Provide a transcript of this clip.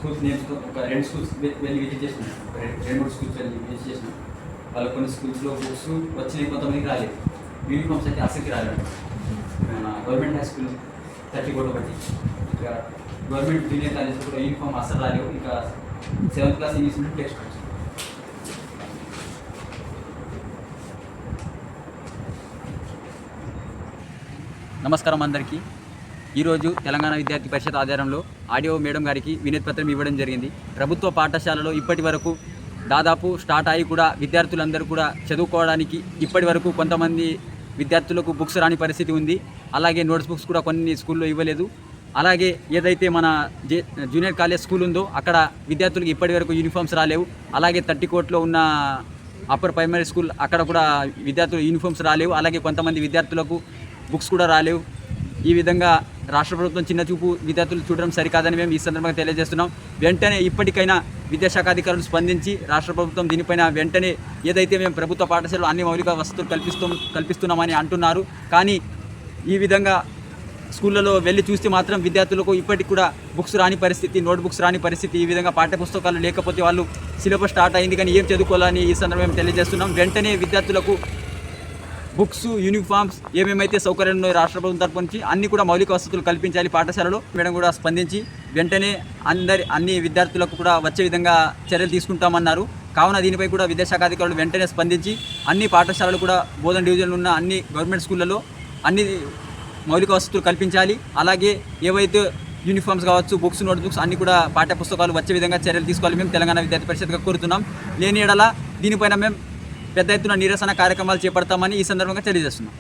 Schools నేర్చుకో ఒక 2 schools వెళ్ళి విజిట్ చేసినాం. ఒక 2-3 స్కూల్స్ వెళ్ళి విజిట్ చేసినాం. వాళ్ళ కొన్ని స్కూల్స్లో బుక్స్ వచ్చినాయి, కొంతమందికి రాలేదు. యూనిఫామ్స్ అయితే అసలుకి రాలేదు. గవర్నమెంట్ హై స్కూల్ 30 కోట్లు ఒకటి, ఇంకా గవర్నమెంట్ జూనియర్ కాలేజ్ కూడా యూనిఫామ్ అసలు రాలేవు. ఇంకా 7th క్లాస్ ఇంగ్లీష్ నుండి టెక్స్ట్ వచ్చింది. నమస్కారం అందరికీ. ఈరోజు తెలంగాణ విద్యార్థి పరిషత్ ఆధ్వర్యంలో ఆడియో మేడం గారికి వినతి పత్రం ఇవ్వడం జరిగింది. ప్రభుత్వ పాఠశాలలో ఇప్పటి వరకు దాదాపు స్టార్ట్ అయ్యి కూడా విద్యార్థులందరూ కూడా చదువుకోవడానికి ఇప్పటి వరకు కొంతమంది విద్యార్థులకు బుక్స్ రాని పరిస్థితి ఉంది. అలాగే నోట్స్ బుక్స్ కూడా కొన్ని స్కూల్లో ఇవ్వలేదు. అలాగే ఏదైతే మన జూనియర్ కాలేజ్ స్కూల్ ఉందో అక్కడ విద్యార్థులకు ఇప్పటి వరకు యూనిఫామ్స్ రాలేవు. అలాగే 30 కోట్లో ఉన్న అప్పర్ ప్రైమరీ స్కూల్ అక్కడ కూడా విద్యార్థులు యూనిఫామ్స్ రాలేవు. అలాగే కొంతమంది విద్యార్థులకు బుక్స్ కూడా రాలేవు. ఈ విధంగా రాష్ట్ర ప్రభుత్వం చిన్న చూపు విద్యార్థులు చూడడం సరికాదని మేము ఈ సందర్భంగా తెలియజేస్తున్నాం. వెంటనే ఇప్పటికైనా విద్యాశాఖ అధికారులు స్పందించి రాష్ట్ర ప్రభుత్వం దీనిపైన వెంటనే ఏదైతే మేము ప్రభుత్వ పాఠశాలలో అన్ని మౌలిక వసతులు కల్పిస్తున్నామని అంటున్నారు, కానీ ఈ విధంగా స్కూళ్ళలో వెళ్ళి చూస్తే మాత్రం విద్యార్థులకు ఇప్పటికి కూడా బుక్స్ రాని పరిస్థితి, నోట్ బుక్స్ రాని పరిస్థితి. ఈ విధంగా పాఠ్యపుస్తకాలు లేకపోతే వాళ్ళు సిలబస్ స్టార్ట్ అయింది కానీ ఏం చదువుకోవాలని ఈ సందర్భంగా తెలియజేస్తున్నాం. వెంటనే విద్యార్థులకు బుక్స్, యూనిఫామ్స్ ఏమేమైతే సౌకర్యాలు ఉన్నాయో రాష్ట్ర ప్రభుత్వం తరపు నుంచి అన్ని కూడా మౌలిక వసతులు కల్పించాలి పాఠశాలలో. మేడం కూడా స్పందించి వెంటనే అన్ని విద్యార్థులకు కూడా వచ్చే విధంగా చర్యలు తీసుకుంటామన్నారు. కావున దీనిపై కూడా విద్యాశాఖ అధికారులు వెంటనే స్పందించి అన్ని పాఠశాలలు కూడా బోధన డివిజన్లో ఉన్న అన్ని గవర్నమెంట్ స్కూళ్ళలో అన్ని మౌలిక వసతులు కల్పించాలి. అలాగే ఏవైతే యూనిఫామ్స్ కావచ్చు, బుక్స్, నోట్ బుక్స్ అన్ని కూడా పాఠ్యపుస్తకాలు వచ్చే విధంగా చర్యలు తీసుకోవాలి మేము తెలంగాణ విద్యార్థి పరిషత్గా కోరుతున్నాం. లేని ఎడల దీనిపైన మేము పెద్ద ఎత్తున నిరసన కార్యక్రమాలు చేపడతామని ఈ సందర్భంగా తెలియజేస్తున్నాం.